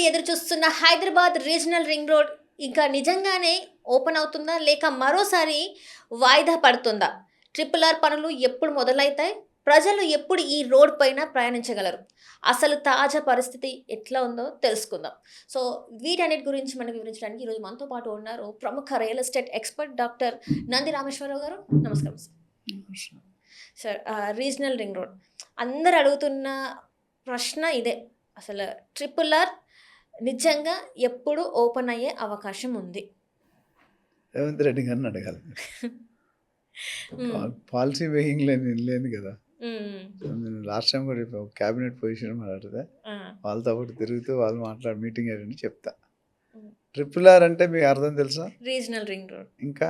ఎదురు చూస్తున్న Hyderabad regional ring road ఇంకా నిజంగానే ఓపెన్ అవుతుందా లేక మరోసారి వాయిదా పడుతుందా? ట్రిపుల్ ఆర్ పనులు ఎప్పుడు మొదలైతాయి? ప్రజలు ఎప్పుడు ఈ రోడ్ పైన ప్రయాణించగలరు? అసలు తాజా పరిస్థితి ఎట్లా ఉందో తెలుసుకుందాం. సో, వీటన్నిటి గురించి మనకు వివరించడానికి ఈరోజు మనతో పాటు ఉన్నారు ప్రముఖ real estate expert doctor Nandi Rameshwar Rao గారు. నమస్కారం sir. Sir regional ring road అందరూ అడుగుతున్న ప్రశ్న ఇదే. అసలు ట్రిపుల్ ఆర్ నిజంగా ఎప్పుడు ఓపెన్ అయ్యే అవకాశం ఉంది? రేవంత్ రెడ్డి గారిని అడగాలి. హ్మ్. పాలసీ మేకింగ్‌లో నేను లేను కదా! హ్మ్. నేను లాస్ట్ టైం కూడా చెప్పా. క్యాబినెట్ పొజిషన్ మాట్లాడితే ఆ! వాళ్ళతో పాటు తిరుగుతూ వాళ్ళు మీటింగ్ అయ్యారని చెప్తా. హ్మ్. ట్రిపుల్ ఆర్ అంటే మీకు అర్థం తెలుసా? Regional ring road. ఇంకా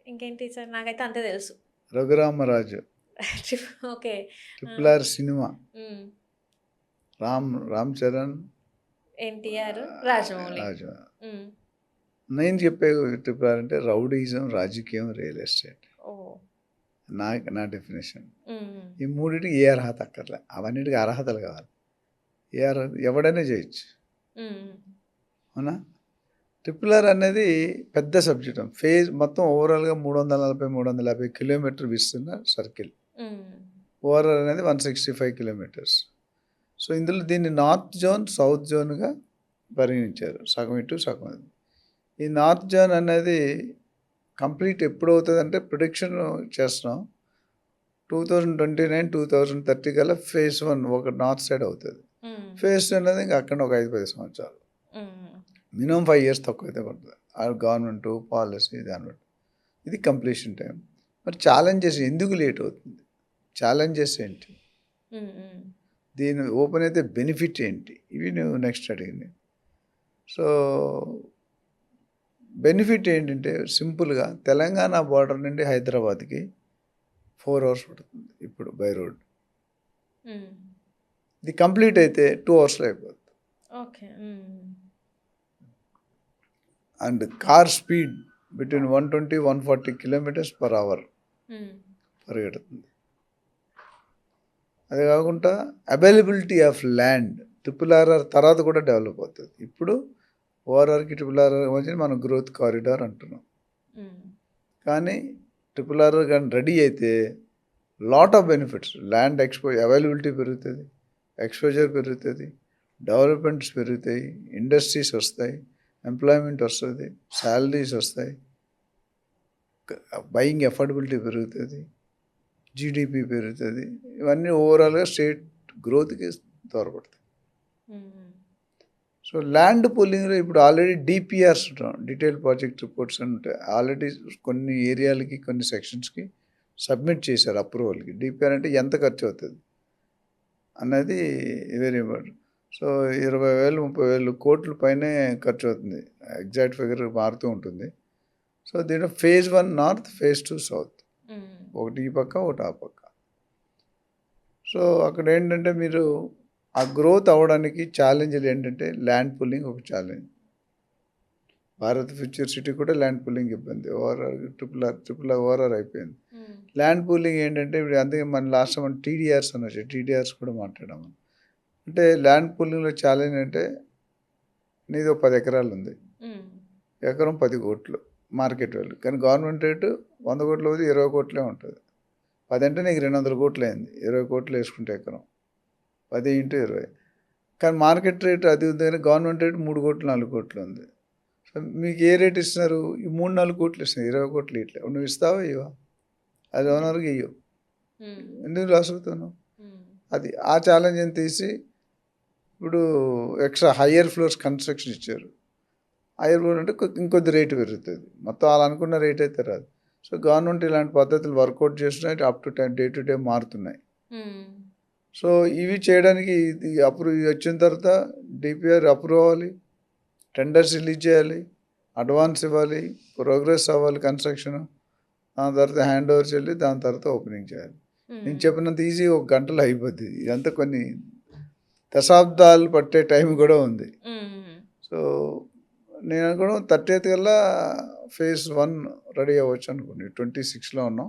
ఇంకేంటి సార్? నాకైతే అంతే తెలుసు. రఘురామరాజు, ఓకే. ఆ! ట్రిపుల్ ఆర్ సినిమా, హ్మ్. రామ్ చరణ్, ఎన్టీఆర్, రాజమౌళి. రాజు. హ్మ్. నేను చెప్పే ట్రిపుల్ ఆర్ అంటే రౌడీజం, రాజకీయం, రియల్ ఎస్టేట్. ఓహ్! నా డెఫినేషన్. హ్మ్. ఈ మూడింటికి ఏ అర్హత అక్కర్లే. అవన్నిటికి అర్హతలు కావాలి. ఏ అర్హత ఎవడైనా చేయొచ్చు. హ్మ్. అవునా? ట్రిపుల్ ఆర్ అనేది పెద్ద సబ్జెక్ట్. ఫేజ్ మొత్తం ఓవరాల్గా 340, 350 కిలోమీటర్ విస్తున్న సర్కిల్. హ్మ్. ఓవరాల్ అనేది 165 కిలోమీటర్స్. సో ఇందులో దీన్ని నార్త్ జోన్, సౌత్ జోన్గా పరిగణించారు. సగం ఇటు, సగం ఇది. ఈ నార్త్ జోన్ అనేది కంప్లీట్ ఎప్పుడు అవుతుంది అంటే ప్రొడిక్షన్ చేస్తున్నాం 2029, 2030 కల్లా ఫేజ్ 1 ఒక నార్త్ సైడ్ అవుతుంది. హ్మ్. ఫేజ్ 2 అనేది ఇంకా అక్కడ ఒక 5-10 సంవత్సరాలు. హ్మ్. మినిమం 5 years తక్కువ అయితే పడుతుంది. ఆ గవర్నమెంట్ పాలసీ దాన్ని బట్టి ఇది కంప్లీషన్ టైం. మరి ఛాలెంజెస్ ఎందుకు లేట్ అవుతుంది? ఛాలెంజెస్ ఏంటి? హ్మ్. హ్మ్. దీని ఓపెన్ అయితే బెనిఫిట్ ఏంటి? ఇవి నువ్వు నెక్స్ట్ అడిగింది. సో బెనిఫిట్ ఏంటంటే సింపుల్గా తెలంగాణ బార్డర్ నుండి హైదరాబాద్కి 4 hours పడుతుంది ఇప్పుడు బై రోడ్. హ్మ్. ఇది కంప్లీట్ అయితే 2 hours అయిపోతుంది. Okay. Hmm. And car speed between 120, 140 kilometers per hour hmm. పరిగెడుతుంది. అదే కాకుండా availability of land triple RR తర్వాత కూడా డెవలప్ అవుతుంది. ఇప్పుడు ఓఆర్ఆర్కి ట్రిపుల్ ఆర్ఆర్ మధ్య మనం గ్రోత్ కారిడార్ అంటున్నాం. హ్మ్. కానీ ట్రిపుల్ ఆర్ఆర్ కానీ రెడీ అయితే lot of benefits, land availability పెరుగుతుంది, ఎక్స్పోజర్ పెరుగుతుంది, డెవలప్మెంట్స్ పెరుగుతాయి, ఇండస్ట్రీస్ వస్తాయి, ఎంప్లాయ్మెంట్ వస్తుంది, శాలరీస్ వస్తాయి, బయింగ్ అఫోర్డబిలిటీ పెరుగుతుంది, జీడిపి పెరుగుతుంది. ఇవన్నీ ఓవరాల్గా స్టేట్ గ్రోత్కి తోడ్పడతాయి. హ్మ్. సో ల్యాండ్ పూలింగ్లో ఇప్పుడు ఆల్రెడీ డిపిఆర్స్ ఉంటాం, డీటెయిల్ ప్రాజెక్ట్ రిపోర్ట్స్ అని ఉంటాయి. ఆల్రెడీ కొన్ని ఏరియాలకి కొన్ని సెక్షన్స్కి సబ్మిట్ చేశారు అప్రూవల్కి. డిపిఆర్ అంటే ఎంత ఖర్చు అవుతుంది అన్నది వెరీ ఇంపార్టెంట్. సో 20,000, 30,000 కోట్ల పైనే ఖర్చు అవుతుంది. ఎగ్జాక్ట్ ఫిగర్ మారుతూ ఉంటుంది. సో దీంట్లో ఫేజ్ 1 నార్త్, ఫేజ్ 2 సౌత్, హ్మ్. ఒకటి ఈ పక్క ఒకటి ఆ పక్క. సో అక్కడ ఏంటంటే మీరు ఆ గ్రోత్ అవ్వడానికి ఛాలెంజ్లు ఏంటంటే ల్యాండ్ పూలింగ్ ఒక ఛాలెంజ్. భారత్ ఫ్యూచర్ సిటీ కూడా ల్యాండ్ పూలింగ్ ఇబ్బంది. ట్రిపుల్ ఆర్ ఓఆర్ఆర్ అయిపోయింది. హ్మ్. ల్యాండ్ పూలింగ్ ఏంటంటే ఇప్పుడు అందుకే మన లాస్ట్ మనం టీడీఆర్స్ అని వచ్చాయి. టీడీఆర్స్ కూడా మాట్లాడాము. అంటే ల్యాండ్ పూలింగ్లో ఛాలెంజ్ అంటే నీది ఒక 10 ఎకరాలు ఉంది, హ్మ్. ఎకరం 10 కోట్లు మార్కెట్ వాల్యూ. కానీ గవర్నమెంట్ రేటు 100 కోట్లు అవుతుంది, 20 కోట్లే ఉంటుంది. 10 అంటే నీకు 200 కోట్లు అయింది. 20 కోట్లు వేసుకుంటే ఎకరం 10 × 20. కానీ మార్కెట్ రేట్ అది ఉంది, కానీ గవర్నమెంట్ రేట్ 3 కోట్లు, 4 కోట్లు ఉంది. సో మీకు ఏ రేట్ ఇస్తున్నారు? ఈ 3, 4 కోట్లు ఇస్తున్నారు, 20 కోట్లు ఇట్లా. నువ్వు ఇస్తావా ఇవ్వా? అది ఓనర్కి ఇవ్వవు. హ్మ్. ఎందుకు లాస్ అవుతున్నావు? హ్మ్. అది ఆ ఛాలెంజ్ని తీసి ఇప్పుడు ఎక్స్ట్రా హయ్యర్ ఫ్లోర్స్ కన్స్ట్రక్షన్ ఇచ్చారు. హయ్యర్ ఫ్లోర్ అంటే ఇంకొద్ది రేటు పెరుగుతుంది. మొత్తం వాళ్ళు అనుకున్న రేట్ అయితే రాదు. సో గవర్నమెంట్ ఇలాంటి పద్ధతులు వర్కౌట్ చేస్తున్నాయి. Up to time, day to day మారుతున్నాయి. హ్మ్. సో ఇవి చేయడానికి ఇది అప్రూవ్ వచ్చిన తర్వాత డిపిఆర్ అప్రూవ్ అవ్వాలి, టెండర్స్ రిలీజ్ చేయాలి, అడ్వాన్స్ ఇవ్వాలి, ప్రోగ్రెస్ అవ్వాలి కన్స్ట్రక్షన్, దాని తర్వాత హ్యాండ్ ఓవర్ చేయాలి, దాని తర్వాత ఓపెనింగ్ చేయాలి. నేను హ్మ్. చెప్పినంత ఈజీ ఒక గంటలో అయిపోద్ది. ఇదంతా కొన్ని దశాబ్దాలు పట్టే టైం కూడా ఉంది. హ్మ్. సో నేను అనుకోవడం 30th కల్లా ఫేజ్ 1 రెడీ అవ్వచ్చు అనుకోండి. 26లో ఉన్నాం,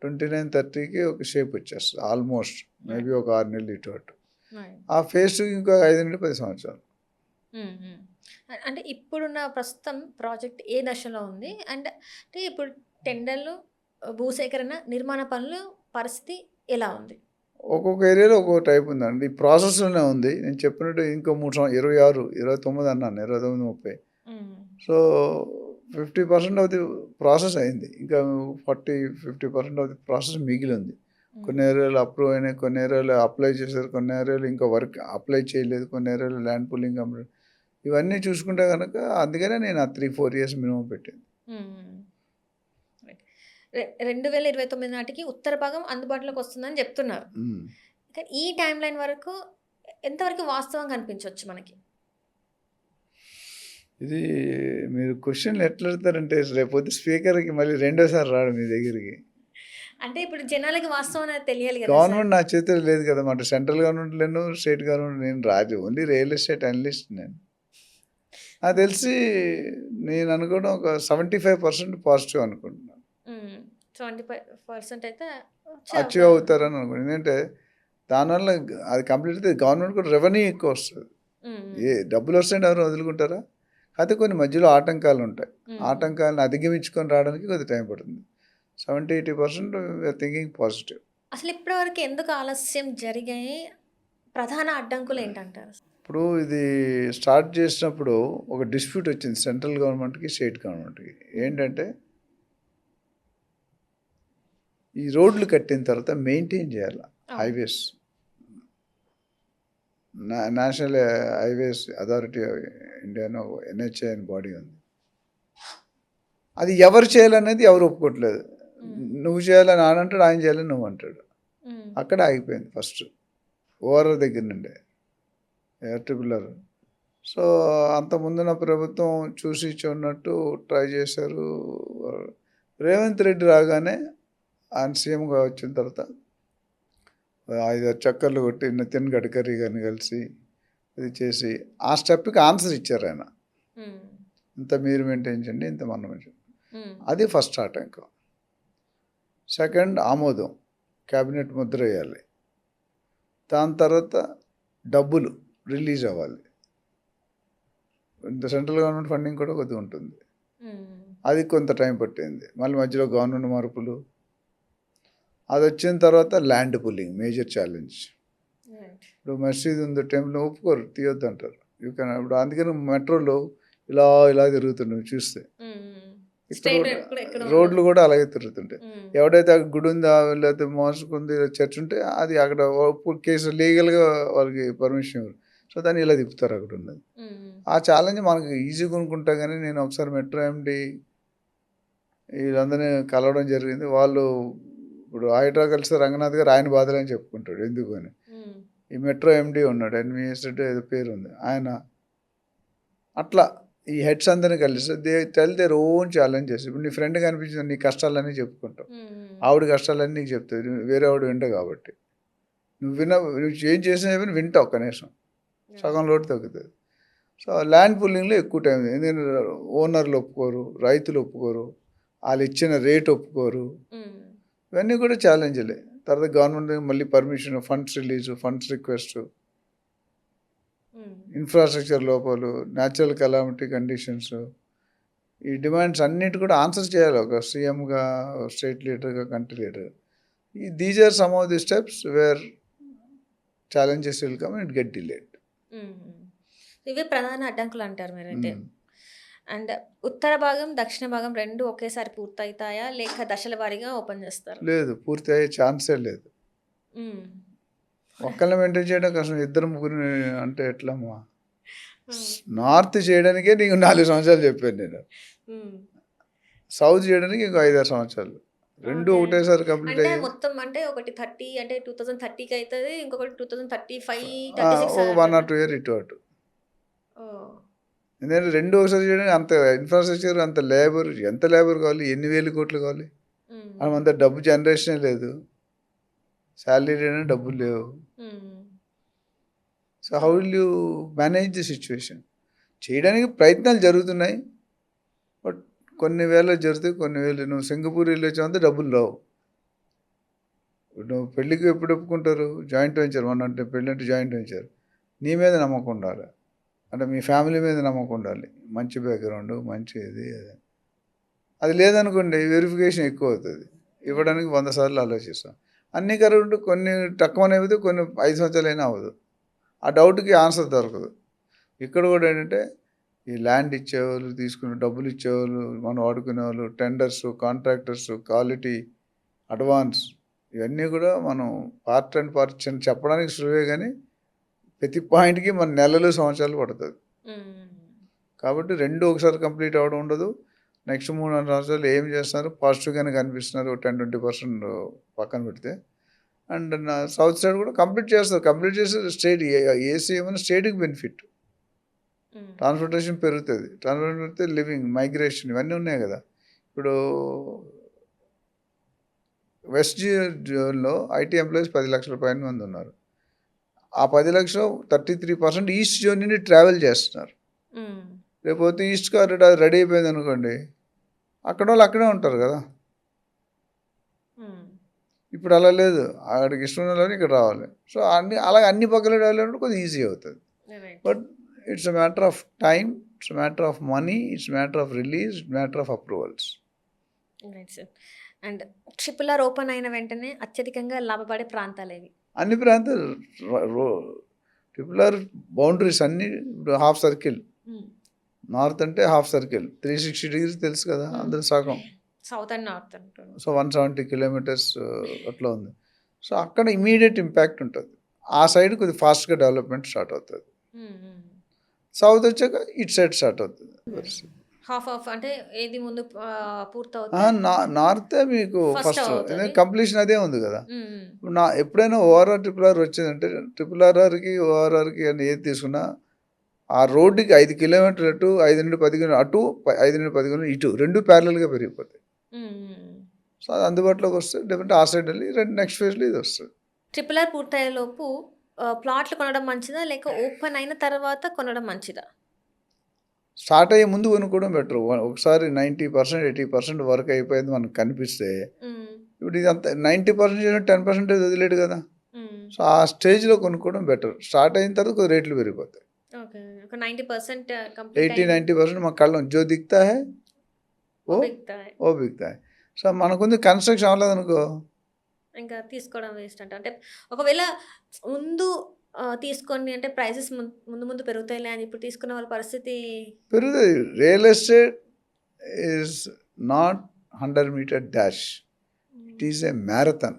29, 30కి ఒక షేప్ వచ్చేస్తుంది ఆల్మోస్ట్. మేబీ ఒక 6 నెలలు ఇటు అటు. రైట్. ఆ ఫేజ్ 2 ఇంకో 5 నుండి 10 సంవత్సరాలు. హ్మ్. హ్మ్. అంటే ఇప్పుడున్న ప్రస్తుతం ప్రాజెక్ట్ ఏ దశలో ఉంది? అండ్ అంటే ఇప్పుడు టెండర్‌లు, భూసేకరణ, నిర్మాణ పనులు పరిస్థితి ఎలా ఉంది? ఒక్కొక్క ఏరియాలో ఒక్కొక్క టైప్ ఉందండి. ఈ ప్రాసెస్‌లోనే ఉంది. నేను చెప్పినట్టు ఇంకో 26, 29 అన్నాను. 29, 30. హ్మ్. సో, 50% ఆఫ్ ది ప్రాసెస్ అయింది. ఇంకా 40, 50% ఆఫ్ ది ప్రాసెస్ మిగిలుంది. కొన్ని హ్మ్. ఏరియాలో అప్రూవ్ అయినాయి. కొన్ని ఏరియాలో అప్లై చేశారు. కొన్ని ఏరియాలో ఇంకా వర్క్ అప్లై చేయలేదు. కొన్ని ఏరియాలో ల్యాండ్ పూలింగ్ కంప్లీట్. ఇవన్నీ చూసుకుంటే గనక అందుకనే నేను ఆ 3, 4 ఇయర్స్ మినిమమ్ పెట్టింది. హ్మ్. రైట్. 2029 నాటికి ఉత్తర భాగం అందుబాటులోకి వస్తుందని జెప్తున్నారు. హ్మ్. కానీ ఈ టైమ్‌లైన్ వరకు ఎంతవరకు వాస్తవంగా అనిపించొచ్చు మనకి? ఇది మీరు క్వెషన్‌లు ఎట్లా అడుగుతారంటే రేపొద్దు స్పీకర్‌కి మళ్ళీ రెండోసారి రాడు మీ దగ్గరికి. అంటే ఇప్పుడు జనాలకి వాస్తవం అనేది తెలియాలి గదా సార్! గవర్నమెంట్ నా చేతిలో లేదు కదా! మాట సెంట్రల్ గవర్నమెంట్ లేను, స్టేట్ గవర్నమెంట్ నేను రాజు. ఓన్లీ రియల్ ఎస్టేట్ అనలిస్ట్ నేను. నాకు హ్మ్. తెలిసి నేను అనుకోవడం ఒక 75% పాజిటివ్ అనుకుంటున్నాను. హ్మ్. 75% అయితే వచ్చే అచీవ్ అవుతారని అనుకుంటున్నాను. ఎందుకంటే దానివల్ల అది కంప్లీట్ అయితే గవర్నమెంట్ కూడా రెవెన్యూ ఎక్కువ వస్తది. హ్మ్. ఏ హ్మ్. డబ్బులొస్తాయంటే ఎవరైనా వదులుకుంటారా? కాకపోతే కొన్ని మధ్యలో ఆటంకాలుంటాయి. హ్మ్. హ్మ్. ఆటంకాలను అధిగమించుకొని రావడానికి కొద్దిగా టైం పడుతుంది. 70, 80% వీఆర్ థింకింగ్ పాజిటివ్. అసలు ఇప్పటివరకు ఎందుకు ఆలస్యం జరిగాయి? ప్రధాన అడ్డంకులేంటంటారు? ఇప్పుడు ఇది స్టార్ట్ చేసినప్పుడు ఒక డిస్ప్యూట్ వచ్చింది సెంట్రల్ గవర్నమెంట్‌కి, స్టేట్ గవర్నమెంట్‌కి. హ్మ్. ఏంటంటే ఈ రోడ్లు కట్టిన తర్వాత మెయింటైన్ చేయాల అవును. Highways. National highways authority of ఇండియానో ఎన్‌హెచ్ఏ అని బాడీ ఉంది. అది ఎవరు చేయాలనేది ఎవరు ఒప్పుకోవట్లేదు. హ్మ్. నువ్వు చేయాలని ఆడంటాడు, ఆయన చేయాలని నువ్వు అంటాడు. హ్మ్. అక్కడే ఆగిపోయింది ఫస్ట్. ఓఆర్ఆర్ దగ్గర నుండే. Triple R. సో, అంత ముందున్న ప్రభుత్వం చూసి చూడనట్టు ట్రై చేశారు. రేవంత్ రెడ్డి రాగానే ఆయన సీఎంగా వచ్చిన తర్వాత 5, 6 చక్కర్లు కొట్టి నితిన్ గడ్కరీ గారిని కలిసి ఇది చేసి ఆ స్టెప్‌కి ఆన్సర్ ఇచ్చారు ఆయన. హ్మ్. ఇంత మీరు మెయింటైన్ చేయండి, ఇంత మనం మెయింటైన్. హ్మ్. అది ఫస్ట్ ఆటంకం. సెకండ్ ఆమోదం. క్యాబినెట్ ముద్ర వేయాలి. దాని తర్వాత డబ్బులు రిలీజ్ అవ్వాలి. ఇంత సెంట్రల్ గవర్నమెంట్ ఫండింగ్ కూడా కొద్దిగా ఉంటుంది. హ్మ్. అది కొంత టైం పట్టింది. మళ్ళీ మధ్యలో గవర్నమెంట్ మార్పులు. అదొచ్చిన తర్వాత land pooling major challenge. Right. ఇప్పుడు మసీద్ ఉంది, టెంపుల్ ఒప్పుకోరు, తీయొద్దంటారు. ఇప్పుడు అందుకని మెట్రోలో ఇలా ఇలా తిరుగుతుంది నువ్వు చూస్తే. హ్మ్. హ్మ్. ఇక్కడ స్ట్రెయిట్ కూడా ఎక్కడ ఉండదు. రోడ్లు కూడా అలాగే తిరుగుతుంటాయి. హ్మ్. ఎవడైతే అక్కడ గుడి ఉందా లేకపోతే మోస్క్ ఉంది చర్చ్ ఉంటే అది అక్కడ కేసు లీగల్గా వాళ్ళకి పర్మిషన్ ఇవ్వరు. సో దాన్ని ఇలా తిప్పుతారు అక్కడ ఉన్నది. హ్మ్. ఆ ఛాలెంజ్ మనకు ఈజీగా అనుకుంటా కానీ నేను ఒకసారి మెట్రో ఎండి వీళ్ళందరినీ కలవడం జరిగింది. వాళ్ళు ఇప్పుడు హైడ్రా కలిసి రంగనాథ్ గారు ఆయన బాధలని చెప్పుకుంటాడు ఎందుకు అని. హ్మ్. ఈ మెట్రో ఎండి ఉన్నాడు ఎన్విఎస్ రెడ్డి ఏదో పేరు ఉంది ఆయన. అట్లా ఈ హెడ్స్ అందరిని కలిసి they tell their own challenges. ఇప్పుడు నీ ఫ్రెండ్ కనిపించింది నీ కష్టాలన్నీ చెప్పుకుంటావు. హ్మ్. ఆవిడ కష్టాలన్నీ నీకు చెప్తుంది వేరే ఆవిడ వింటావు కాబట్టి. నువ్వు ఏం చేసినా ఏమైనా వింటావు కనీసం. సగం లోటు తగ్గుతుంది. సో ల్యాండ్ పుల్లింగ్లో ఎక్కువ టైం ఎందుకంటే ఓనర్లు ఒప్పుకోరు, రైతులు ఒప్పుకోరు, వాళ్ళు ఇచ్చిన రేట్ ఒప్పుకోరు. హ్మ్. ఇవన్నీ కూడా ఛాలెంజ్లే. తర్వాత గవర్నమెంట్ మళ్ళీ permission, funds release, funds request, hmm. Infrastructure లోపాలు, న్యాచురల్ కెలామిటీ కండిషన్స్, ఈ డిమాండ్స్ అన్నిటి కూడా ఆన్సర్ చేయాలి ఒక సీఎంగా, స్టేట్ లీడర్గా, country leader. These are some of the steps where challenges will come and get delayed. Hmm. ఇవే ప్రధాన అడ్డంకులంటారు మీరైతే. అండ్ ఉత్తర భాగం, దక్షిణ భాగం 2 ఒకేసారి పూర్తయితాయా? లేక దశల వారీగా ఓపెన్ జేస్తారా? లేదు, పూర్తి అయ్యే ఛాన్సే లేదు. హ్మ్. ఒక్కళ్ళని మెయింటైన్ చేయడం కష్టం, ఇద్దరు ముగ్గురిని అంటే ఎట్లమ్మా? హ్మ్. నార్త్ చేయడానికే నీకు 4 సంవత్సరాలు చెప్పాను నేను. హ్మ్. సౌత్ చేయడానికి ఇంకో 5, 6 సంవత్సరాలు. 2 ఓకే. ఒకటేసారి కంప్లీట్ అంటే అయ్యాయి. మొత్తం అంటే ఒకటి 30 అంటే 2030కి అయితది. ఇంకొకటి 2035, ఆ! 36 ఒక 1 అన్నట్టా? ఆర్ 2 ఇయర్ ఇటు అటు. ఓహ్! ఎందుకంటే 2 ఒకసారి చేయడానికి అంత ఇన్ఫ్రాస్ట్రక్చర్, అంత లేబర్, ఎంత లేబర్ కావాలి? ఎన్ని వేల కోట్లు కావాలి? హ్మ్. అంత డబ్బు జనరేషనే లేదు. సాలరీ అయినా డబ్బులు లేవు. హ్మ్. So how will you manage the situation? చేయడానికి ప్రయత్నాలు జరుగుతున్నాయి. బట్ కొన్ని వేల జరుగుతాయి, కొన్ని వేలు. నువ్వు సింగపూర్ వెళ్ళొచ్చావంటే డబ్బులు రావు. నువ్వు పెళ్ళికి ఎప్పుడు ఒప్పుకుంటారు? జాయింట్ వెంచర్, మొన్న అంటే పెళ్ళి అంటే జాయింట్ వెంచర్. నీ మీద నమ్మకం ఉండాలి. అంటే మీ ఫ్యామిలీ మీద నమ్మకం ఉండాలి, మంచి బ్యాక్గ్రౌండ్, మంచి ఇది అది. అది లేదనుకోండి వెరిఫికేషన్ ఎక్కువ అవుతుంది, ఇవ్వడానికి 100 సార్లు ఆలోచిస్తాం. అన్నీ కరెక్ట్, కొన్ని తక్కువనే అవుతుంది, కొన్ని 5 సంవత్సరాలైనా అవ్వదు. ఆ డౌట్కి ఆన్సర్ దొరకదు. ఇక్కడ కూడా ఏంటంటే ఈ ల్యాండ్ ఇచ్చేవాళ్ళు, తీసుకుని డబ్బులు ఇచ్చేవాళ్ళు, మనం వాడుకునే వాళ్ళు, టెండర్స్, కాంట్రాక్టర్స్, క్వాలిటీ, అడ్వాన్స్, ఇవన్నీ కూడా మనం పార్ట్ అండ్ పార్ట్ చెప్పడానికి సులువే, కానీ ప్రతి పాయింట్కి మన నెలలు సంవత్సరాలు పడుతుంది. కాబట్టి రెండు ఒకసారి కంప్లీట్ అవ్వడం ఉండదు. నెక్స్ట్ 3-4 సంవత్సరాలు ఏం చేస్తున్నారు, పాజిటివ్గానే కనిపిస్తున్నారు 10-20% పక్కన పెడితే. అండ్ నా సౌత్ సైడ్ కూడా కంప్లీట్ చేస్తారు. కంప్లీట్ చేస్తే స్టేట్ ఏసీ ఏమైనా స్టేట్కి బెనిఫిట్, ట్రాన్స్పోర్టేషన్ పెరుగుతుంది, ట్రాన్స్పోర్టేషన్ పెడితే లివింగ్, మైగ్రేషన్, ఇవన్నీ ఉన్నాయి కదా. ఇప్పుడు వెస్ట్ జోన్లో ఐటీ ఎంప్లాయీస్ 10 లక్షల పైన మంది ఉన్నారు. ఆ 10 లక్షలు 33% ఈస్ట్ జోన్ నుండి ట్రావెల్ చేస్తున్నారు. రేపు ఈస్ట్ కారిడార్ రెడీ అయిపోయింది అనుకోండి, అక్కడ వాళ్ళు అక్కడే ఉంటారు కదా. ఇప్పుడు అలా లేదు, అక్కడికి ఇష్టం ఉన్న ఇక్కడ రావాలి. సో అలాగే అన్ని పక్కల డెవలప్మెంట్ కొంచెం ఈజీ అవుతుంది. But it's a matter of time, it's matter of money, it's matter of release, matter of approvals. Right sir. And triple open అయిన వెంటనే అత్యధికంగా లాభపడే ప్రాంతాలు ఏవి? అన్ని ప్రాంతాలు ట్రిపుల్ బౌండరీస్ అన్ని. ఇప్పుడు హాఫ్ సర్కిల్, నార్త్ అంటే హాఫ్ సర్కిల్ 360 degrees తెలుసు కదా, అందరూ సగం సౌత్ అండ్ నార్త్ అంటారు. సో 170 kilometers అట్లా ఉంది. సో అక్కడ ఇమీడియట్ ఇంపాక్ట్ ఉంటుంది. ఆ సైడ్ కొద్దిగా ఫాస్ట్గా డెవలప్మెంట్ స్టార్ట్ అవుతుంది. సౌత్ వచ్చాక ఇటు సైడ్ స్టార్ట్ అవుతుంది. హాఫ్ ఆఫ్ అంటే ఏది ముందు పూర్తవుతుంది? నార్తే మీకు First ఫస్ట్, అవుతుంది. కంప్లీషన్ అదే ఉంది కదా. ఇప్పుడు ఎప్పుడైనా ఓఆర్ఆర్ ట్రిపుల్ ఆర్ వచ్చిందంటే ట్రిపుల్ ఆర్ఆర్కి ఓఆర్ఆర్కి అని ఏది తీసుకున్నా ఆ రోడ్డుకి 5 కిలోమీటర్లు అటు, 5-10 కిలోమీటర్లు అటు, 5-10 కిలోమీటర్లు ఇటు, రెండు ప్యారలల్గా పెరిగిపోతాయి. సో అది అందుబాటులోకి వస్తే డెఫినెట్ ఆ సైడ్ వెళ్ళి నెక్స్ట్ ఫేజ్లో ఇది వస్తుంది. ట్రిపుల్ ఆర్ పూర్తయ్యేలోపు ప్లాట్లు కొనడం మంచిదా, లేక ఓపెన్ అయిన తర్వాత కొనడం మంచిదా? స్టార్ట్ అయ్యే ముందు కొనుక్కోవడం బెటర్. ఒకసారి 90%, 80% వర్క్ అయిపోయింది మనకు కనిపిస్తే, ఇప్పుడు ఇది అంత 90% చేసిన 10% వదిలేడు కదా. సో ఆ స్టేజ్లో కొనుక్కోవడం బెటర్. స్టార్ట్ అయిన తర్వాత కొద్ది రేట్లు పెరిగిపోతాయి. 80-90% మా కళ్ళం జో దిక్తా హై ఓ బిక్తా హై. సో మనకుంది కన్స్ట్రక్షన్ అవ్వలేదు అనుకో, ఇంకా తీసుకోవడం వేస్ట్ అంటే ఒకవేళ ముందు తీసుకోండి అంటే ప్రైసెస్ ముందు పెరుగుతాయిలే అని ఇప్పుడు తీసుకున్న వాళ్ళ పరిస్థితి పెరుగుతుంది. Real estate is not 100-meter dash, it is a marathon.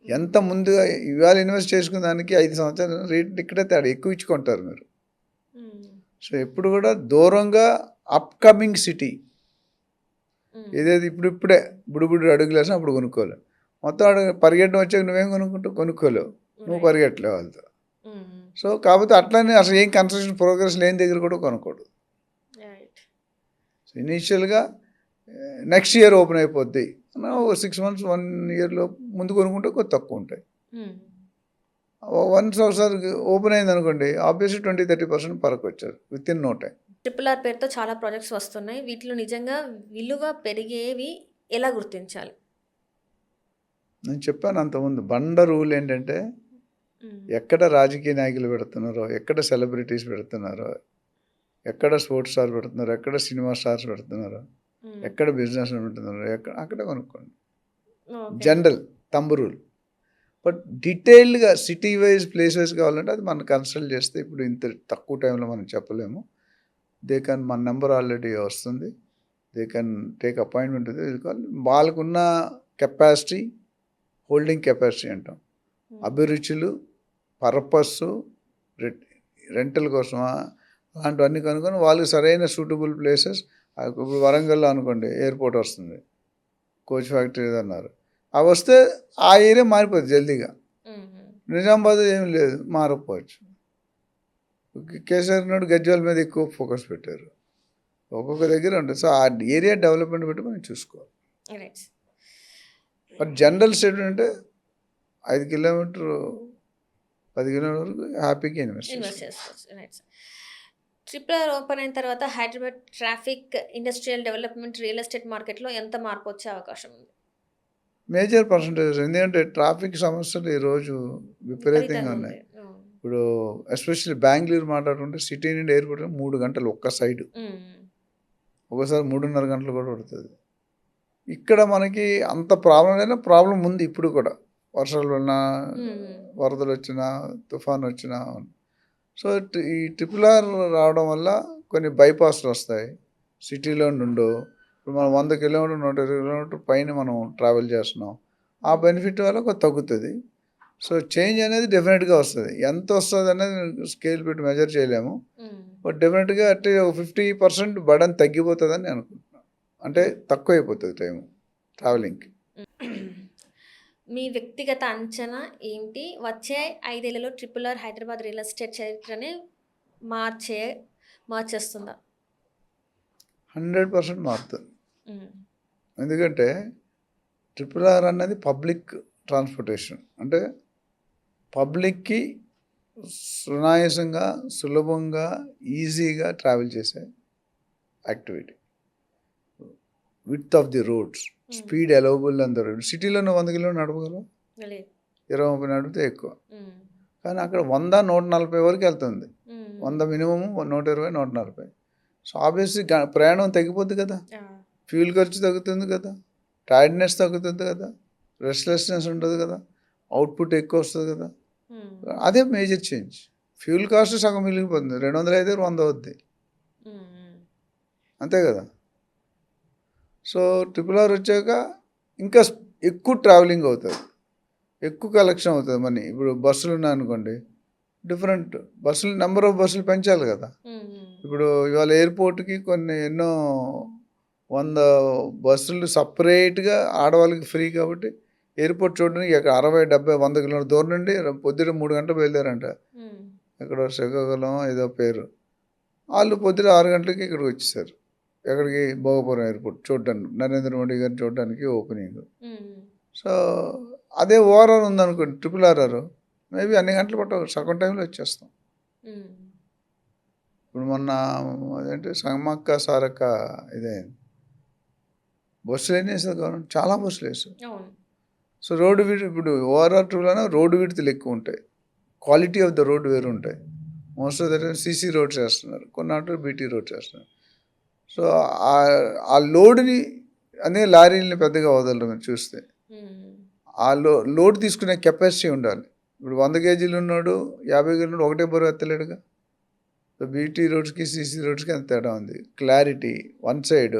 ఎంత ముందుగా ఇవాళ ఇన్వెస్ట్ చేసుకున్న దానికి 5 సంవత్సరాలు రేట్ ఇక్కడే తేడా, ఎక్కువ ఇచ్చుకుంటారు మీరు. సో ఎప్పుడు కూడా దూరంగా అప్కమింగ్ సిటీ ఏదైతే ఇప్పుడే బుడి అడుగులు వేసినా అప్పుడు కొనుక్కోలేవు. మొత్తం పరిగెట్టడం వచ్చాక నువ్వేం కొనుక్కోలేవు, నువ్వు పరిగెట్టలేవు వాళ్ళతో. సో కాకపోతే అట్లనే అసలు ఏం కన్స్ట్రక్షన్ ప్రోగ్రెస్ లేని దగ్గర కూడా కొనుక్కోడు. సో ఇనీషియల్గా నెక్స్ట్ ఇయర్ ఓపెన్ అయిపోద్ది, 6 months 1 yearలో ముందు కొనుక్కుంటే కొద్ది తక్కువ ఉంటాయి. వన్స్ ఒకసారి ఓపెన్ అయింది అనుకోండి, ఆబ్వియస్లీ 20-30% పరకు వచ్చారు within no time. Triple R పేరుతో చాలా ప్రాజెక్ట్స్ వస్తున్నాయి. వీటిలో నిజంగా విలువ పెరిగేవి ఎలా గుర్తించాలి? నేను చెప్పాను అంతకుముందు, బండ రూల్ ఏంటంటే ఎక్కడ రాజకీయ నాయకులు పెడుతున్నారో, ఎక్కడ సెలబ్రిటీస్ పెడుతున్నారో, ఎక్కడ స్పోర్ట్స్ స్టార్ పెడుతున్నారో, ఎక్కడ సినిమా స్టార్స్ పెడుతున్నారో, ఎక్కడ బిజినెస్ పెడుతున్నారో, అక్కడే కొనుక్కోండి. General thumb rule. బట్ డీటెయిల్డ్గా సిటీ వైజ్ ప్లేస్ వైజ్ కావాలంటే అది మనం కన్సల్ట్ చేస్తే ఇప్పుడు ఇంత తక్కువ టైంలో మనం చెప్పలేము. మన నెంబర్ ఆల్రెడీ వస్తుంది, దే కెన్ టేక్ అపాయింట్మెంట్. వాళ్ళకున్న కెపాసిటీ, హోల్డింగ్ కెపాసిటీ అంటాం, అభిరుచులు, పర్పస్, రెంటల్ కోసమా, అలాంటివన్నీ కనుక్కొని వాళ్ళకి సరైన సూటబుల్ ప్లేసెస్. ఇప్పుడు వరంగల్లో అనుకోండి ఎయిర్పోర్ట్ వస్తుంది, కోచ్ ఫ్యాక్టరీ అన్నారు, అవి వస్తే ఆ ఏరియా మారిపోతుంది జల్దీగా. నిజామాబాద్ ఏం లేదు, మారకపోవచ్చు. కేసీఆర్ నాడు గజ్వేల్ మీద ఎక్కువ ఫోకస్ పెట్టారు, ఒక్కొక్క దగ్గర ఉంటుంది. సో ఆ ఏరియా డెవలప్మెంట్ బట్టి మనం చూసుకోవాలి. బట్ జనరల్ స్టేట్ అంటే 5 కిలోమీటర్ 10 కిలోమీటర్ వరకు హ్యాపీగా ఇన్వెస్ట్ చేసుకోవచ్చు. ట్రిపుల్ ఆర్ ఓపెన్ అయిన తర్వాత Hyderabad traffic, industrial development, real estate మార్కెట్లో ఎంత మార్పు వచ్చే అవకాశం ఉంది? Major percentage. ఎందుకంటే ట్రాఫిక్ సమస్యలు ఈరోజు విపరీతంగా ఉన్నాయి. ఇప్పుడు ఎస్పెషల్లీ బెంగళూరు మాట్లాడుకుంటే సిటీ నుండి ఎయిర్పోర్ట్ 3 గంటలు ఒక్క సైడ్, ఒకసారి 3:30 గంటలు కూడా పడుతుంది. ఇక్కడ మనకి అంత ప్రాబ్లం అయినా ప్రాబ్లం ఉంది ఇప్పుడు కూడా, వర్షాలు వలన, వరదలు వచ్చినా, తుఫాన్ వచ్చినా. సో ఈ RRR రావడం వల్ల కొన్ని బైపాస్లు వస్తాయి, సిటీలో నుండి. ఇప్పుడు మనం 100 కిలోమీటర్ 120 కిలోమీటర్ పైన మనం ట్రావెల్ చేస్తున్నాం, ఆ బెనిఫిట్ వల్ల కొంత తగ్గుతుంది. సో చేంజ్ అనేది డెఫినెట్గా వస్తుంది. ఎంత వస్తుంది అనేది స్కేల్ పెట్టి మెజర్ చేయలేము, బట్ డెఫినెట్గా అంటే 50% బర్డన్ తగ్గిపోతుందని నేను అనుకుంటున్నాను. అంటే తక్కువ అయిపోతుంది టైం ట్రావెలింగ్కి. మీ వ్యక్తిగత అంచనా ఏంటి? వచ్చే 5 ఏళ్లలో RRR హైదరాబాద్ రియల్ ఎస్టేట్ చరిత్రని మార్చేస్తుందా? 100% మారుతుంది. ఎందుకంటే RRR అన్నది పబ్లిక్ ట్రాన్స్పోర్టేషన్, అంటే పబ్లిక్కి సునాయాసంగా, సులభంగా, ఈజీగా ట్రావెల్ చేసే activity. Width of the roads, speed allowable అందరూ. సిటీలో 100 కిలోమీటర్ నడపగలవు, 20-30 నడిపితే ఎక్కువ. కానీ అక్కడ 100-140 వరకు వెళ్తుంది. 100 మినిమము, 120, 140. సో ఆబ్వియస్లీ ప్రయాణం తగ్గిపోద్ది కదా, ఫ్యూల్ ఖర్చు తగ్గుతుంది కదా, టైర్డ్నెస్ తగ్గుతుంది కదా, రెస్ట్లెస్నెస్ ఉంటుంది కదా, అవుట్పుట్ ఎక్కువ వస్తుంది కదా. అదే మేజర్ చేంజ్. ఫ్యూల్ కాస్ట్ సగం మిగిలిపోతుంది, 200 అయితే 100 అవుద్ది, అంతే కదా. సో RRR వచ్చాక ఇంకా ఎక్కువ ట్రావెలింగ్ అవుతుంది, ఎక్కువ కలెక్షన్ అవుతుంది మనీ. ఇప్పుడు బస్సులు ఉన్నాయనుకోండి, డిఫరెంట్ బస్సులు, నెంబర్ ఆఫ్ బస్సులు పెంచాలి కదా. ఇప్పుడు ఇవాళ ఎయిర్పోర్ట్కి ఎన్నో 100 బస్సులు సపరేట్గా ఆడవాళ్ళకి ఫ్రీ కాబట్టి ఎయిర్పోర్ట్ చూడడానికి 60-70-100 కిలోమీటర్ దూరం నుండి పొద్దున 3 గంటలు బయలుదేరంట. ఎక్కడో శ్రీకాకుళం ఏదో పేరు, వాళ్ళు పొద్దున 6 గంటలకి ఇక్కడికి వచ్చేసారు. ఎక్కడికి? భోగపురం ఎయిర్పోర్ట్ చూడడానికి, నరేంద్ర మోడీ గారిని చూడడానికి ఓపెనింగ్. సో అదే ఓఆర్ఆర్ ఉందనుకోండి, RRR మేబీ అన్ని గంటలు పట్టవు, సగం టైంలో వచ్చేస్తాం. ఇప్పుడు మొన్న అదేంటి సమ్మక్క సారక్క ఇదే బస్సులు ఏం వేస్తుంది గవర్నమెంట్, చాలా బస్సులు వేస్తుంది. సో రోడ్డు విడ్త్, ఇప్పుడు ఓఆర్ఆర్ టూలోనే రోడ్డు విడ్త్లు ఎక్కువ ఉంటాయి, క్వాలిటీ ఆఫ్ ద రోడ్ వేరు ఉంటాయి. Most of the time CC roads వేస్తున్నారు, కొన్ని బీటీ రోడ్స్ వేస్తున్నారు. సో ఆ లోడ్ని అనే లారీలని పెద్దగా వదలరు మీరు చూస్తే. ఆ లోడ్ తీసుకునే కెపాసిటీ ఉండాలి. ఇప్పుడు 100 కేజీలు ఉన్నాడు, 50 కేజీలు ఒకటే బరువు ఎత్తలేడుగా. సో బీటీ రోడ్స్కి సీసీ రోడ్స్కి ఎంత తేడా ఉంది. Clarity, one side,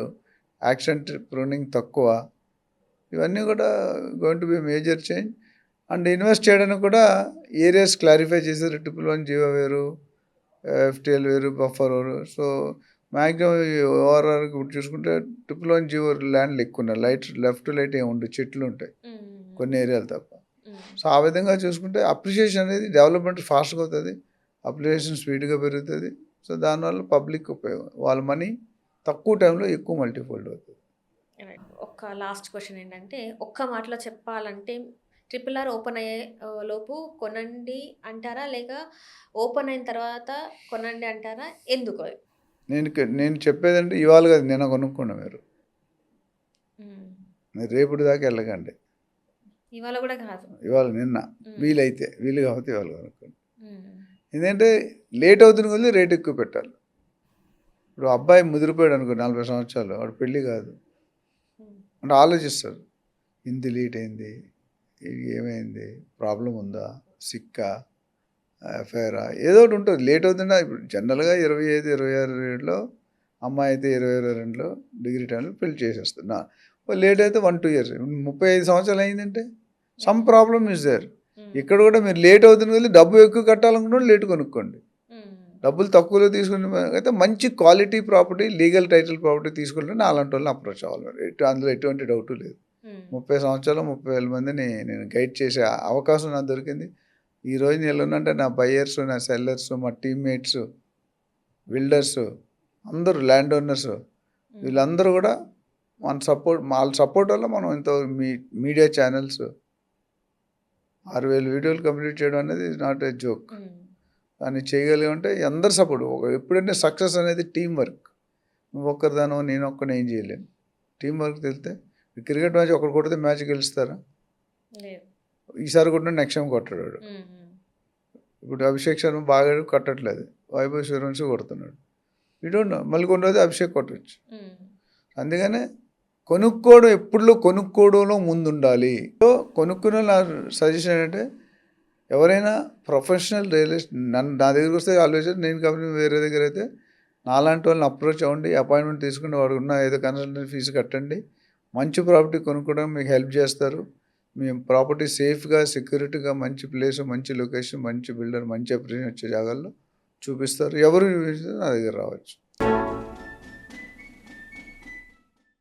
accident pruning తక్కువ, ఇవన్నీ కూడా going to be major change. And invest చేయడానికి కూడా ఏరియాస్ క్లారిఫై చేశారు. 111 జీవో వేరు, FTL వేరు, బఫర్ వేరు. సో మ్యాక్సిమం ఓఆర్ఆర్ ఇప్పుడు చూసుకుంటే 111 జీవో ల్యాండ్లు ఎక్కువ ఉన్నాయి, లైట్ లెఫ్ట్ టు లైట్ ఏమి ఉండవు, చెట్లు ఉంటాయి కొన్ని ఏరియాలు తప్ప. సో ఆ విధంగా చూసుకుంటే అప్రిషియేషన్ అనేది డెవలప్మెంట్ ఫాస్ట్గా అవుతుంది, అప్లికేషన్ స్పీడ్గా పెరుగుతుంది. సో దానివల్ల పబ్లిక్ ఉపయోగం, వాళ్ళ మనీ తక్కువ టైంలో ఎక్కువ మల్టీఫోల్డ్ అవుతుంది. ఒక లాస్ట్ క్వశ్చన్ ఏంటంటే, ఒక్క మాటలో చెప్పాలంటే RRR ఓపెన్ అయ్యే లోపు కొనండి అంటారా, లేక ఓపెన్ అయిన తర్వాత కొనండి అంటారా? ఎందుకు? నేను చెప్పేదంటే ఇవాళ కదా, నిన్న కొనుక్కోండి మీరు రేపటి దాకా వెళ్ళకండి. ఇవాళ కూడా కాదు, ఇవాళ నిన్న వీలైతే, వీలు కాకపోతే ఇవాళ కొనుక్కోండి. ఎందుకంటే లేట్ అవుతుంది కొద్ది రేట్ ఎక్కువ పెట్టాలి. ఇప్పుడు అబ్బాయి ముదిరిపోయాడు అనుకో, 40 సంవత్సరాలు, వాడు పెళ్ళి కాదు అంటే ఆలోచిస్తారు, ఇంత లేట్ అయింది, ఏమైంది, ప్రాబ్లం ఉందా, సిక్కా, ఎఫ్ఐఆరా, ఏదో ఒకటి ఉంటుంది. లేట్ అవుతుందా? ఇప్పుడు జనరల్గా 25-26 ఏళ్ళలో, అమ్మాయి అయితే 20-22లో డిగ్రీ టైంలో పెళ్లి చేసేస్తున్నా. లేట్ అయితే 1-2 ఇయర్స్, 35 సంవత్సరాలు అయిందంటే సమ్ ప్రాబ్లమ్ ఇస్ దేర్. ఇక్కడ కూడా మీరు లేట్ అవుతుంది కదా, డబ్బు ఎక్కువ కట్టాలనుకుంటే లేట్ కొనుక్కోండి. డబ్బులు తక్కువలో తీసుకుని అయితే మంచి quality property, legal title property తీసుకుంటే అలాంటి వాళ్ళని అప్రోచ్ అవ్వాలి. అందులో ఎటువంటి డౌట్ లేదు. 30 సంవత్సరాలు 30,000 మందిని నేను గైడ్ చేసే అవకాశం నాకు దొరికింది. ఈరోజు నేను ఉన్నంటే నా బయ్యర్స్, నా సెల్లర్స్, మా టీమ్మేట్స్, బిల్డర్స్, అందరూ ల్యాండ్ ఓనర్స్, వీళ్ళందరూ కూడా మన వాళ్ళ సపోర్ట్ వల్ల మనం ఇంత మీడియా ఛానల్స్ 6,000 వీడియోలు కంప్లీట్ చేయడం అనేది నాట్ ఏ జోక్. దాన్ని చేయగలిగామంటే అందరు సపోర్ట్. ఎప్పుడంటే సక్సెస్ అనేది టీం వర్క్. నువ్వు ఒక్కరిదానో నేను ఒక్కరిని ఏం చేయలేను. టీం వర్క్ తెలితే క్రికెట్ మ్యాచ్ ఒకరు కొడితే మ్యాచ్ గెలుస్తారా? ఈసారి కొట్టిన నెక్స్ట్ టైం కొట్టాడు. ఇప్పుడు అభిషేక్ శర్మ బాగా కట్టట్లేదు, వైభవ్ సూర్యవంశీ కొడుతున్నాడు. యూ డోంట్ నో, మళ్ళీ కొన్ని రోజు అభిషేక్ కొట్టవచ్చు. అందుకనే కొనుక్కోవడంలో ముందుండాలి. సో కొనుక్కునే నా సజెషన్ ఏంటంటే, ఎవరైనా ప్రొఫెషనల్ రియలిస్ట్ నా దగ్గరికి వస్తే ఆలోచన, నేను కంపెనీ వేరే దగ్గర అయితే నాలాంటి వాళ్ళని అప్రోచ్ అవ్వండి, అపాయింట్మెంట్ తీసుకుని వాడు ఉన్న ఏదో కన్సల్టెన్సీ ఫీజు కట్టండి, మంచి ప్రాపర్టీ కొనుక్కోవడం మీకు హెల్ప్ చేస్తారు. మీ ప్రాపర్టీ సేఫ్గా, సెక్యూరిటీగా, మంచి ప్లేస్, మంచి లొకేషన్, మంచి బిల్డర్, మంచి అప్రిషియేషన్ వచ్చే జాగాల్లో చూపిస్తారు. ఎవరు నా దగ్గర రావచ్చు.